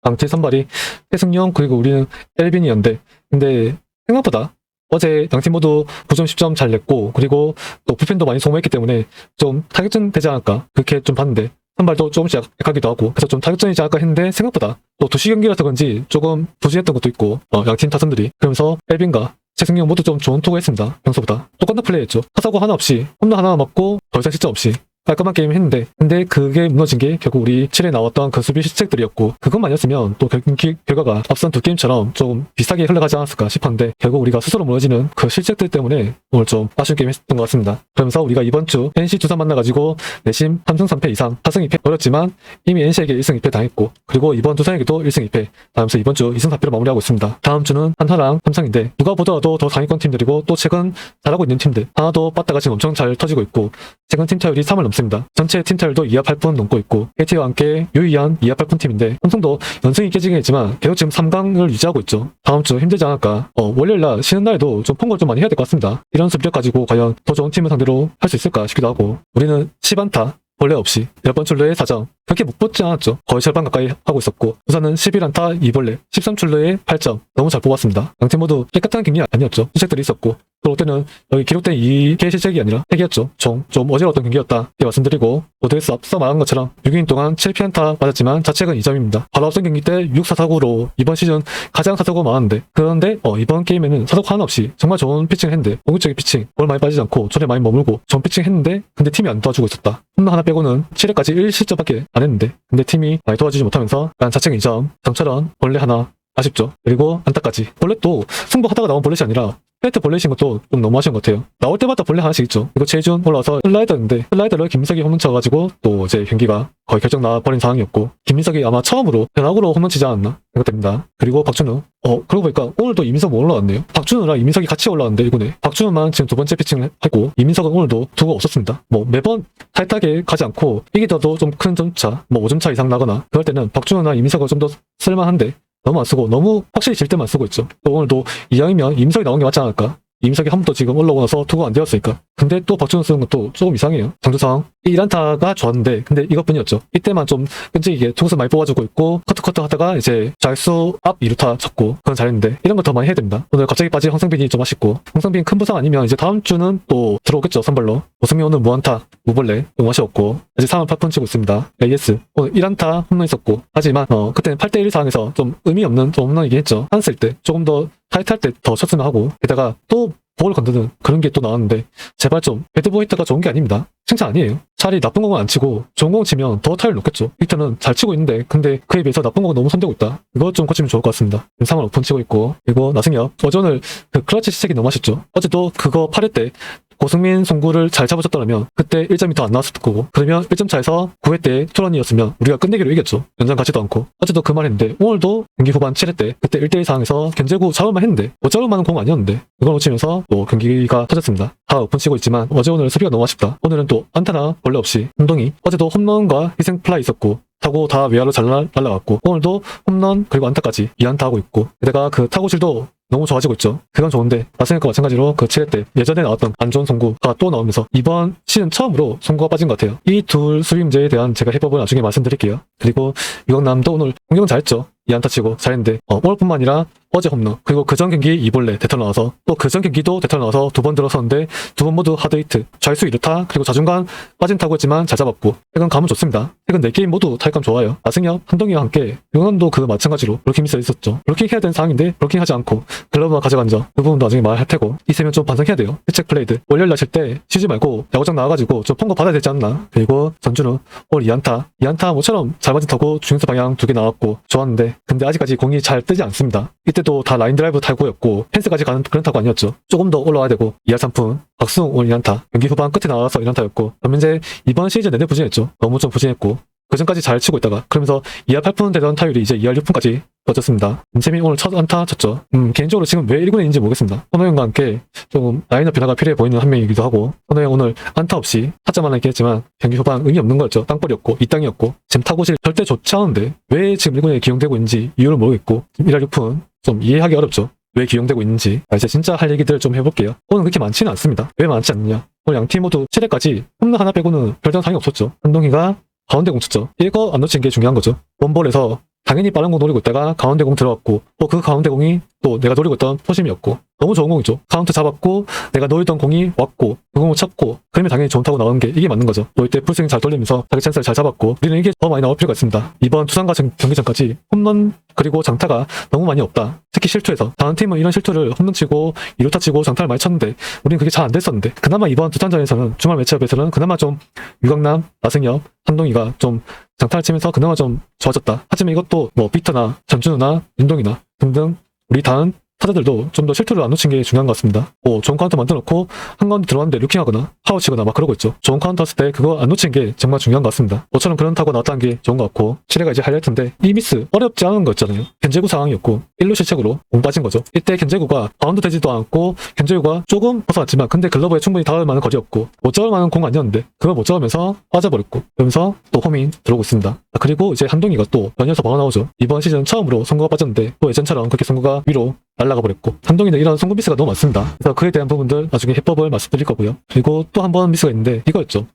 강팀 선발이 태승용 그리고 우리는 엘빈이었는데, 근데 생각보다 어제 양팀 모두 9점 10점 잘 냈고, 그리고 또 불펜도 많이 소모했기 때문에 좀 타격전 되지 않을까 그렇게 좀 봤는데, 선발도 조금씩 약하기도 하고, 그래서 좀 타격전이지 않을까 했는데 생각보다 또 2시 경기라서 그런지 조금 부진했던 것도 있고, 양팀 타선들이. 그러면서 엘빈과 최승용 모두 좀 좋은 투구 했습니다. 평소보다 똑같은 플레이 했죠. 타사고 하나 없이 홈런 하나 맞고 더 이상 실점 없이 깔끔한 게임 했는데, 근데 그게 무너진 게 결국 우리 7에 나왔던 그 수비 실책들이었고, 그것만이었으면 또 결과가 앞선 두 게임처럼 좀 비슷하게 흘러가지 않았을까 싶었는데, 결국 우리가 스스로 무너지는 그 실책들 때문에 오늘 좀 아쉬운 게임 했던 것 같습니다. 그러면서 우리가 이번 주 NC 두산 만나가지고 내심 3승 3패 이상 4승 2패 어렸지만 이미 NC에게 1승 2패 당했고, 그리고 이번 두산에게도 1승 2패 하면서 이번 주 2승 4패로 마무리하고 있습니다. 다음 주는 한화랑 삼성인데, 누가 보더라도 더 상위권 팀들이고 또 최근 잘하고 있는 팀들, 하나도 빠따가 지금 엄청 잘 터지고 있고, 최근 팀 타율이 3을 넘습니다. 전체 팀 타율도 2할 8푼 넘고 있고, KT와 함께 유의한 2할 8푼 팀인데, 삼성도 연승이 깨지긴 했지만 계속 지금 3강을 유지하고 있죠. 다음 주 힘들지 않을까. 월요일날 쉬는 날에도 좀 폰걸 좀 많이 해야 될 것 같습니다. 이런 수비력 가지고 과연 더 좋은 팀을 상대로 할 수 있을까 싶기도 하고, 우리는 10안타 벌레 없이 10번 출루에 4점, 그렇게 못 뽑지 않았죠. 거의 절반 가까이 하고 있었고, 두산은 11안타 2벌레 13출루에 8점, 너무 잘 뽑았습니다. 양팀 모두 깨끗한 경기 아니었죠. 실책들이 있었고, 또 롯데는 여기 기록된 2개 실책이 아니라 3개였죠. 좀 어지러웠던 경기였다 이렇게 말씀드리고, 모두에서 앞서 말한 것처럼 6이닝 동안 7피안타 맞았지만 자책은 2점입니다. 바로 앞선 경기 때 6사사구로 이번 시즌 가장 사사구 많았는데, 그런데 이번 게임에는 사사구 하나 없이 정말 좋은 피칭을 했는데, 공격적인 피칭, 볼 많이 빠지지 않고 존에 많이 머물고 좋은 피칭 했는데, 근데 팀이 안 도와주고 있었다. 홈런 하나 빼고는 7회까지 1실점밖에 안 했는데, 근데 팀이 많이 도와주지 못하면서 자책 2점, 정철원 벌레 하나 아쉽죠. 그리고 안타까지. 벌레도 승부하다가 나온 벌레이 아니라 페이트 벌레이신 것도 좀 너무 아쉬운 것 같아요. 나올 때마다 벌레 하나씩 있죠. 이거 최준 올라와서 슬라이더인데, 슬라이더를 김민석이 홈런 쳐가지고 또 이제 경기가 거의 결정 나버린 상황이었고, 김민석이 아마 처음으로 변화구로 홈런 치지 않았나 생각됩니다. 그리고 박준우, 그러고 보니까 오늘도 이민석 못 올라왔네요. 박준우랑 이민석이 같이 올라왔는데, 이거네. 박준우만 지금 두 번째 피칭을 했고, 이민석은 오늘도 투구가 없었습니다. 매번 타이트하게 가지 않고 이기더라도 좀 큰 점차, 5점차 이상 나거나 그럴 때는 박준우나 이민석을 좀 더 쓸만한데, 너무 안 쓰고 너무 확실히 질 때만 쓰고 있죠. 또 오늘도 이왕이면 이민석이 나온 게 맞지 않을까? 이민석이 한 번도 지금 올라오고 나서 투구가 안 되었으니까. 근데 또 박준호 쓰는 것도 조금 이상해요. 장주성 1안타가 좋았는데, 근데 이것뿐이었죠. 이때만 좀 끈질기게 투구수 많이 뽑아주고 있고, 커트 하다가 이제 좌익수 앞 2루타 쳤고, 그건 잘했는데 이런 거 더 많이 해야 됩니다. 오늘 갑자기 빠진 황성빈이 좀 아쉽고, 황성빈 큰 부상 아니면 이제 다음 주는 또 들어오겠죠. 선발로. 오승민 오늘 무안타 무벌레 너무 아쉬웠고, 아직 3월 8푼 치고 있습니다. AS 오늘 1안타 홈런 있었고, 하지만 그때는 8대1 상황에서 좀 의미 없는 좀 홈런이긴 했죠. 한 쓸 때 조금 더 타이트할 때 더 쳤으면 하고, 게다가 또 볼을 건드는 그런 게 또 나왔는데, 제발 좀 배드보이 히터가 좋은 게 아닙니다. 칭찬 아니에요. 차라리 나쁜 공은 안 치고 좋은 공 치면 더 타율 높겠죠. 히터는 잘 치고 있는데, 근데 그에 비해서 나쁜 공은 너무 손대고 있다. 이거 좀 고치면 좋을 것 같습니다. 3월 오픈 치고 있고, 그리고 나승엽 어제 오늘 그 클러치 시책이 너무 아쉽죠. 어제도 그거 8회 때 고승민 송구를 잘 잡아줬더라면 그때 1점이 더 안 나왔을 거고, 그러면 1점 차에서 9회 때 투런이었으면 우리가 끝내기로 이겼죠. 연장 가지도 않고. 어제도 그 말 했는데, 오늘도 경기 후반 7회 때 그때 1대1 상황에서 견제구 잡을만 했는데 못 잡을 만한 공 아니었는데, 이걸 놓치면서 또 경기가 터졌습니다. 다 오픈 치고 있지만 어제 오늘 수비가 너무 아쉽다. 오늘은 또 안타나 벌레 없이 홍동희, 어제도 홈런과 희생 플라이 있었고, 타고 다 외야로 잘 날라갔고, 오늘도 홈런 그리고 안타까지 2안타 하고 있고, 게다가 그 타구질도 너무 좋아지고 있죠. 그건 좋은데, 마승현과 마찬가지로 그 7회 때 예전에 나왔던 안 좋은 송구가 또 나오면서 이번 시즌 처음으로 송구가 빠진 것 같아요. 이 둘 수비 문제에 대한 제가 해법을 나중에 말씀드릴게요. 그리고 유강남도 오늘 공격은 잘했죠. 2안타 치고 잘했는데, 오늘뿐만 아니라 어제 홈런, 그리고 그전 경기 이볼레 대탈 나와서, 또 그전 경기도 대탈 나와서 2번 들어섰는데 2번 모두 하드히트, 좌익수 2루타, 그리고 좌중간 빠진 타구였지만 잘 잡았고, 최근 감은 좋습니다. 최근 4게임 모두 타격감 좋아요. 나승엽, 한동희와 함께 유강남도 그 마찬가지로 블로킹 미스 있었죠. 블로킹 해야 되는 상황인데 블로킹 하지 않고 글러브만 가져간 점, 그 부분도 나중에 말할 테고, 이 세면 좀 반성해야 돼요. 해책 플레이들 월요일 날 칠 때 쉬지 말고 야구장 나와가지고 좀 폰거 받아야 되지 않나. 그리고 전준우 오늘 2안타 모처럼 잘 맞은 타구 중에서 방향 2개 나왔고 좋았는데, 근데 아직까지 공이 잘 뜨지 않습니다. 이때도 다 라인 드라이브 타구였고 펜스까지 가는 그런 타구 아니었죠. 조금 더 올라와야 되고. 2할 3푼 박수웅 오늘 2안타, 경기 후반 끝에 나와서 1안타였고, 전민재 이번 시즌 내내 부진했죠. 너무 좀 부진했고, 그전까지 잘 치고 있다가, 그러면서 2할 8푼 되던 타율이 이제 2할 6푼까지 떨어졌습니다. 임채민 오늘 첫 안타 쳤죠. 개인적으로 지금 왜 1군에 있는지 모르겠습니다. 선호영과 함께 조금 라인업 변화가 필요해 보이는 한 명이기도 하고, 선호영 오늘 안타 없이 타점만 있긴 했지만 경기 후반 의미 없는 거였죠. 땅볼이었고 이 땅이었고, 지금 타구실 절대 좋지 않은데 왜 지금 1군에 기용되고 있는지 이유를 모르겠고, 1할 6푼 좀 이해하기 어렵죠. 왜 기용되고 있는지. 이제 진짜 할 얘기들을 좀 해볼게요. 오늘 그렇게 많지는 않습니다. 왜 많지 않느냐. 오늘 양팀 모두 7회까지 홈런 하나 빼고는 별다른 상이 없었죠. 한동희가 가운데 공 쳤죠. 이거 안 놓친 게 중요한 거죠. 원볼에서 당연히 빠른 공 노리고 있다가 가운데 공 들어갔고 또 그 가운데 공이 또 내가 노리고 있던 포심이었고 너무 좋은 공이죠. 카운트 잡았고 내가 노리던 공이 왔고 그 공을 쳤고 그러면 당연히 좋은 타구 나오는 게 이게 맞는 거죠. 또 이때 풀스윙 잘 돌리면서 자기 찬스를 잘 잡았고 우리는 이게 더 많이 나올 필요가 있습니다. 이번 두산과 경기 전까지 홈런 그리고 장타가 너무 많이 없다. 특히 실투에서 다른 팀은 이런 실투를 홈런 치고 2루타 치고 장타를 많이 쳤는데 우리는 그게 잘 안 됐었는데 그나마 이번 두산전에서는 주말 매치업에서는 그나마 좀 유강남, 나승엽, 한동희가 좀 장타를 치면서 그나마 좀 좋아졌다. 하지만 이것도 뭐 빅터나 전준우나 윤동이나 등등 우리 다른 타자들도 좀 더 실투를 안 놓친 게 중요한 것 같습니다. 뭐 좋은 카운터 만들어놓고 한 가운데 들어왔는데 루킹하거나 파워치거나 막 그러고 있죠. 좋은 카운터 했을 때 그거 안 놓친 게 정말 중요한 것 같습니다. 모처럼 그런 타구 나왔다는 게 좋은 것 같고 7회가 이제 하이라이트인데 이 미스 어렵지 않은 거 있잖아요. 견제구 상황이었고 1루 실책으로 공 빠진 거죠. 이때 견제구가 바운드 되지도 않고 견제구가 조금 벗어났지만 근데 글러브에 충분히 닿을 만한 거리였고 못 잡을 만한 공 아니었는데 그걸 못 잡으면서 빠져버렸고 그러면서 또 홈이 들어오고 있습니다. 그리고 이제 한동희가 또 연이어서 바로 나오죠. 이번 시즌 처음으로 송구가 빠졌는데 또 예전처럼 그렇게 송구가 위로 날아가 버렸고 한동희는 이런 송구 미스가 너무 많습니다. 그래서 그에 대한 부분들 나중에 해법을 말씀드릴 거고요. 그리고 또 한 번 미스가 있는데 이거였죠.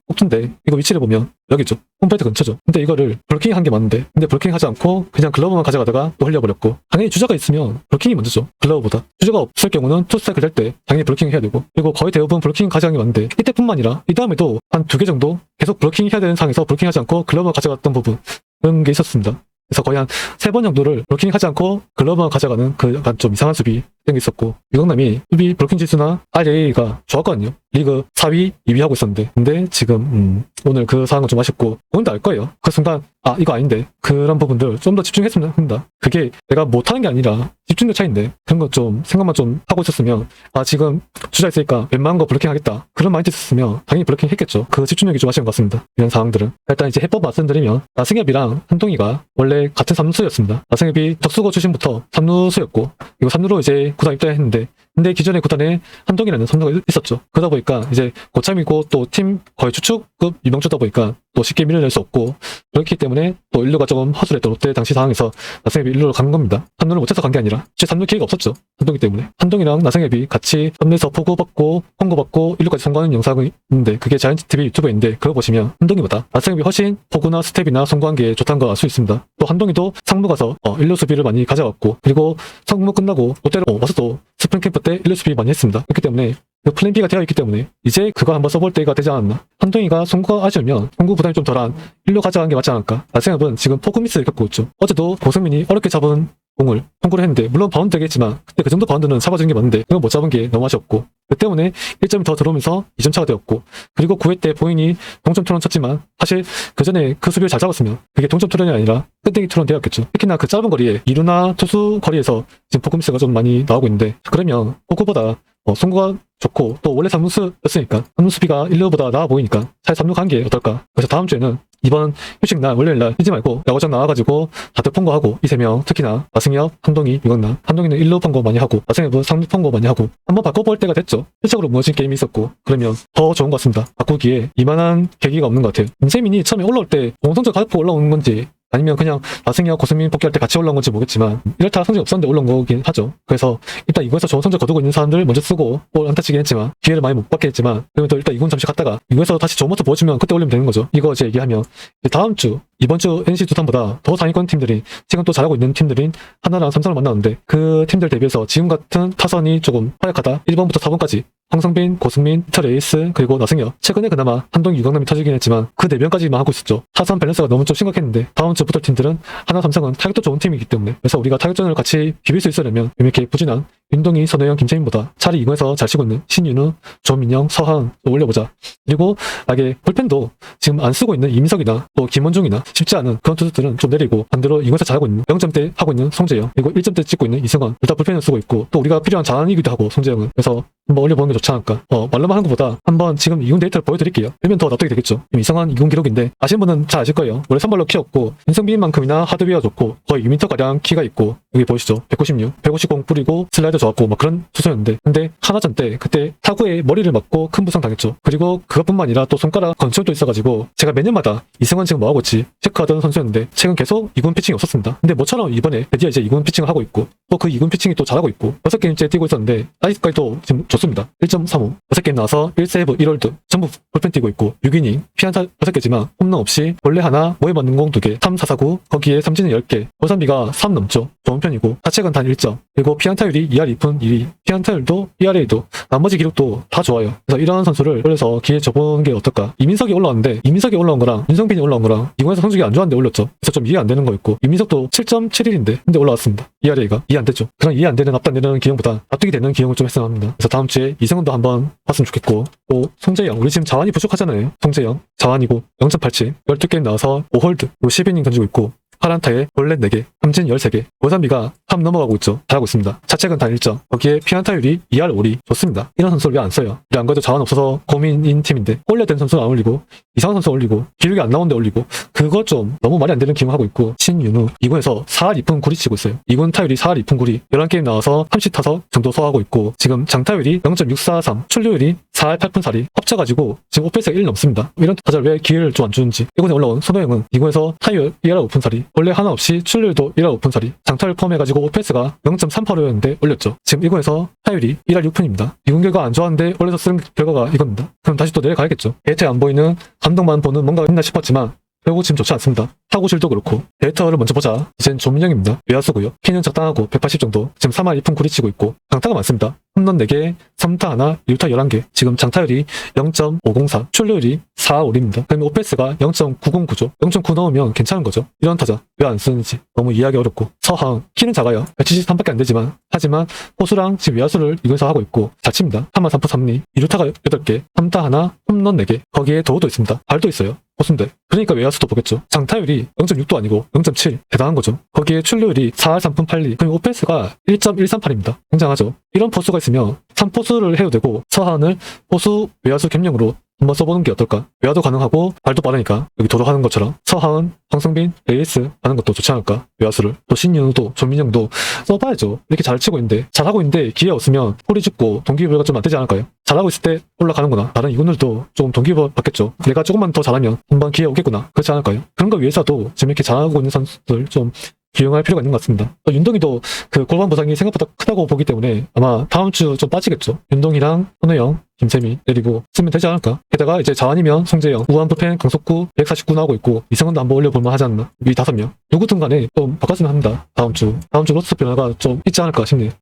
폭투인데 이거 위치를 보면 여기죠. 홈플레이트 근처죠. 근데 이거를 블로킹 한 게 맞는데 근데 블로킹 하지 않고 그냥 글러브만 가져가다가 또 흘려버렸고 당연히 주자가 있으면 블로킹이 먼저죠. 글러브보다. 주자가 없을 경우는 투스트라이크 될 때 당연히 블로킹 해야 되고 그리고 거의 대부분 블로킹 가져간 게 맞는데 이때뿐만 아니라 이 다음에도 한 2개 정도 계속 블로킹 해야 되는 상황에서 블로킹 하지 않고 글러브 가져갔던 부분 그런 게 있었습니다. 그래서 거의 한 3번 정도를 블로킹 하지 않고 글러브만 가져가는 그 약간 좀 이상한 수비 땡 게 있었고 유강남이 수비 블로킹 지수나 RA가 좋았거든요. 리그 4위, 2위 하고 있었는데 근데 지금 오늘 그 상황은 좀 아쉽고 오늘도 알 거예요. 그 순간 아 이거 아닌데 그런 부분들 좀 더 집중했으면 합니다. 그게 내가 못하는 게 아니라 집중력 차이인데 그런 거 좀 생각만 좀 하고 있었으면 아 지금 주자 있으니까 웬만한 거 블로킹 하겠다 그런 마인드 있었으면 당연히 블로킹 했겠죠. 그 집중력이 좀 아쉬운 것 같습니다. 이런 상황들은 일단 이제 해법 말씀드리면 나승엽이랑 한동희가 원래 같은 3루수였습니다. 나승엽이 적수고 출신부터 3루수였고 이거 3루로 이제 구단 입단했는데 근데 기존의 구단에 한동희라는 선수가 있었죠. 그러다 보니까 이제 고참이고 또 팀 거의 추축급 유명주다 보니까 또 쉽게 밀어낼 수 없고 그렇기 때문에 또 1루가 조금 허술했던 롯데 당시 상황에서 나승엽이 1루로 간 겁니다. 3루를 못해서 간 게 아니라 제 3루 기회가 없었죠. 한동희 때문에. 한동희랑 나승엽이 같이 3루에서 포구받고 홍구받고 1루까지 성공하는 영상이 있는데 그게 자이언츠TV 유튜브에 있는데 그거 보시면 한동희보다 나승엽이 훨씬 포구나 스텝이나 성공한 게 좋다는 걸 알 수 있습니다. 또 한동희도 상무 가서 1루 수비를 많이 가져갔고 그리고 상무 끝나고 롯데로 와서 또 스프링 캠프 때 1루 수비 많이 했습니다. 그렇기 때문에 그 플랜 B가 되어 있기 때문에 이제 그거 한번 써볼 때가 되지 않았나. 한동희가 송구가 아쉬우면 송구 부담이 좀 덜한 1루 가져간 게 맞지 않을까. 나승엽은 지금 포크 미스를 겪고 있죠. 어제도 고승민이 어렵게 잡은 공을 송구를 했는데 물론 바운드 되겠지만 그때 그 정도 바운드는 잡아주는 게 맞는데 그걸 못 잡은 게 너무 아쉬웠고 그 때문에 1점이 더 들어오면서 2점 차가 되었고 그리고 9회 때 보인이 동점 투런 쳤지만 사실 그 전에 그 수비를 잘 잡았으면 그게 동점 투런이 아니라 끝내기 투런 되었겠죠. 특히나 그 짧은 거리에 2루나 투수 거리에서 지금 포크 미스가 좀 많이 나오고 있는데 그러면 포크보다 송구가 좋고 또 원래 3루수였으니까 3루 수비가 1루보다 나아 보이니까 차라리 3루 간 게 어떨까. 그래서 다음 주에는 이번 휴식날 월요일날 쉬지 말고 야구장 나와가지고 다들 폰거하고 이 3명 특히나 나승엽, 한동희, 유강남 한동희는 1루 폰거 많이 하고 나승엽은 3루 폰거 많이 하고 한번 바꿔볼 때가 됐죠. 실적으로 무너진 게임이 있었고 그러면 더 좋은 것 같습니다. 바꾸기에 이만한 계기가 없는 것 같아요. 임세민이 처음에 올라올 때 공성적 가지고 올라오는 건지 아니면 그냥 나승엽, 고승민 복귀할 때 같이 올라온 건지 모르겠지만 이렇다 성적이 없었는데 올라온 거긴 하죠. 그래서 일단 이구에서 좋은 성적 거두고 있는 사람들 먼저 쓰고 또 안타치긴 했지만 기회를 많이 못 받게 했지만 그러면 또 일단 이군 잠시 갔다가 이구에서 다시 좋은 모습 보여주면 그때 올리면 되는 거죠. 이거 이제 얘기하면 다음 주 이번 주 NC 두산보다 더 상위권 팀들이 지금 또 잘하고 있는 팀들인 하나랑 삼성을 만나는데 그 팀들 대비해서 지금 같은 타선이 조금 허약하다. 1번부터 4번까지 황성빈, 고승민, 피터 레이스 그리고 나승엽 최근에 그나마 한동희, 유강남이 터지긴 했지만 그 4명까지만 하고 있었죠. 타선 밸런스가 너무 좀 심각했는데 다음 주 붙을 팀들은 하나, 삼성은 타격도 좋은 팀이기 때문에 그래서 우리가 타격전을 같이 비빌 수 있으려면 이렇게 부진한 윤동희, 선호영, 김채민보다 차라리 이거에서 잘 치고 있는 신윤우, 조민영, 서하은 올려보자. 그리고 만약에 불펜도 지금 안 쓰고 있는 이민석이나 또 김원중이나 쉽지 않은 그런 투수들은 좀 내리고 반대로 이거에서 잘하고 있는 0점대 하고 있는 송재영 그리고 1점대 찍고 있는 이승원 둘 다 불펜을 쓰고 있고 또 우리가 필요한 자원이기도 하고 송재영은 그래서 한번 올려보는 게 좋지 않을까. 말로만 하는 것보다 한번 지금 2군 데이터를 보여드릴게요. 그러면 더 납득이 되겠죠. 이상한 2군 기록인데 아시는 분은 잘 아실 거예요. 원래 선발로 키웠고 인성빈만큼이나 하드웨어 좋고 거의 2m가량 키가 있고 여기 보이시죠? 196, 150공 뿌리고 슬라이더 좋았고 막 그런 투수였는데 근데 하나전 때 그때 타구에 머리를 맞고 큰 부상 당했죠. 그리고 그것뿐만 아니라 또 손가락 건축도 있어가지고 제가 몇 년마다 이승원 지금 뭐하고 있지 체크하던 선수였는데 최근 계속 2군 피칭이 없었습니다. 근데 뭐처럼 이번에 드디어 이제 2군 피칭을 하고 있고 또 그 2군 피칭이 또 잘하고 있고 6게임째 뛰고 있었는데 아직까지도 지금 좋습니다. 좋습니다. 1.35 6게임 나와서 1세이브 1홀드 전부 불펜 뛰고 있고 6이닝 피안타 6개지만 홈런 없이 본래 하나 모에 맞는 공 2개 3, 4, 4, 9 거기에 삼진은 10개 고산비가 3 넘죠. 좋은 편이고 타책은 단 1점 그리고 피안타율이 2할 2푼 1위 피안타율도 ERA도 나머지 기록도 다 좋아요. 그래서 이런 선수를 올려서 기회 줘보는 게 어떨까. 이민석이 올라왔는데 이민석이 올라온 거랑 윤성빈이 올라온 거랑 이공에서 성적이 안 좋았는데 올렸죠. 그래서 좀 이해 안 되는 거였고 이민석도 7.71인데 근데 올라왔습니다. ERA가 이해 안 되죠. 그런 이해 안 되는 앞단 내는 기용보다 납득이 되는 기용을 좀 했으면 합니다. 그래서 다음 주에 이승훈도 한번 봤으면 좋겠고 또 송재영 우리 지금 자완이 부족하잖아요. 송재영 자완이고 0.87 12게임 나와서 5홀드 10이닝 던지고 있고 8안타에 볼넷 4개, 삼진 13개, 고산비가 3 넘어가고 있죠. 잘하고 있습니다. 자책은 단 1점, 거기에 피안타율이 2할 5리 좋습니다. 이런 선수를 왜 안 써요? 우리 안 그래도 자원 없어서 고민인 팀인데 올려야 되는 선수는 안 올리고 이상한 선수 올리고 기록이 안 나오는데 올리고 그거 좀 너무 말이 안 되는 기용하고 있고 신윤우 2군에서 4할 2푼 9리 치고 있어요. 2군 타율이 4할 2푼 9리 11게임 나와서 30타석 정도 소화하고 있고 지금 장타율이 0.643 출루율이 4할 8푼 4리 합쳐가지고 지금 오페스가 1 넘습니다. 이런 타자를 왜 기회를 좀 안 주는지 1군에 올라온 손호영은 2군에서 타율 2할 5푼 4리 원래 하나 없이 출루율도 1할 5푼 4리 장타율 포함해가지고 오페스가 0.38였는데 올렸죠. 지금 1군에서 타율이 1할 6푼입니다. 2군 결과 안 좋았는데 올려서 쓰는 결과가 이겁니다. 그럼 다시 또 내려가야겠죠. 데이터에 안 보이는 감독만 보는 뭔가 있나 싶었지만 결국 지금 좋지 않습니다. 타구실도 그렇고 데이터를 먼저 보자. 이젠 조민영입니다. 외야수고요. 키는 적당하고 180 정도. 지금 3할 2푼 9리 치고 있고 장타가 많습니다. 홈런 4개, 3타 하나, 2루타 11개. 지금 장타율이 0.504, 출루율이 4.5입니다. 그러면 오페스가 0.909죠. 0.9 넣으면 괜찮은 거죠. 이런 타자 왜 안 쓰는지 너무 이해하기 어렵고 서항 키는 작아요. 173밖에 안 되지만 하지만 포수랑 지금 외야수를 이거에서 하고 있고 잘 칩니다. 3할 3푼 3리, 2루타가 8개, 3타 하나, 홈런 4개. 거기에 도우도 있습니다. 발도 있어요. 포수인데 그러니까 외야수도 보겠죠. 장타율이 0.6도 아니고 0.7 대단한 거죠. 거기에 출루율이 4할 3푼 8리 그리고 오페스가 1.138입니다. 굉장하죠. 이런 포수가 있으면 3포수를 해도 되고 서한을 포수 외야수 겸용으로 한번 써보는 게 어떨까? 외야도 가능하고 발도 빠르니까 여기 도로 하는 것처럼 서하은, 황성빈, 레이스 하는 것도 좋지 않을까? 외야수를 또 신윤우도 조민영도 써봐야죠. 이렇게 잘 치고 있는데 잘하고 있는데 기회 없으면 뿌리 죽고 동기부여가 좀 안 되지 않을까요? 잘하고 있을 때 올라가는구나. 다른 이군들도 좀 동기부여 받겠죠. 내가 조금만 더 잘하면 한번 기회 오겠구나. 그렇지 않을까요? 그런 거 위해서도 지금 이렇게 잘하고 있는 선수들 좀 기용할 필요가 있는 것 같습니다. 윤동이도 그 골반 부상이 생각보다 크다고 보기 때문에 아마 다음 주 좀 빠지겠죠. 윤동이랑 손호영, 김세미 내리고 쓰면 되지 않을까? 게다가 이제 자완이면 송재영, 우한부펜, 강속구 149 나오고 있고 이승원도 한번 올려볼만 하지 않나? 이 5명 누구든 간에 좀 바꿨으면 합니다. 다음 주 로스트 변화가 좀 있지 않을까 싶네요.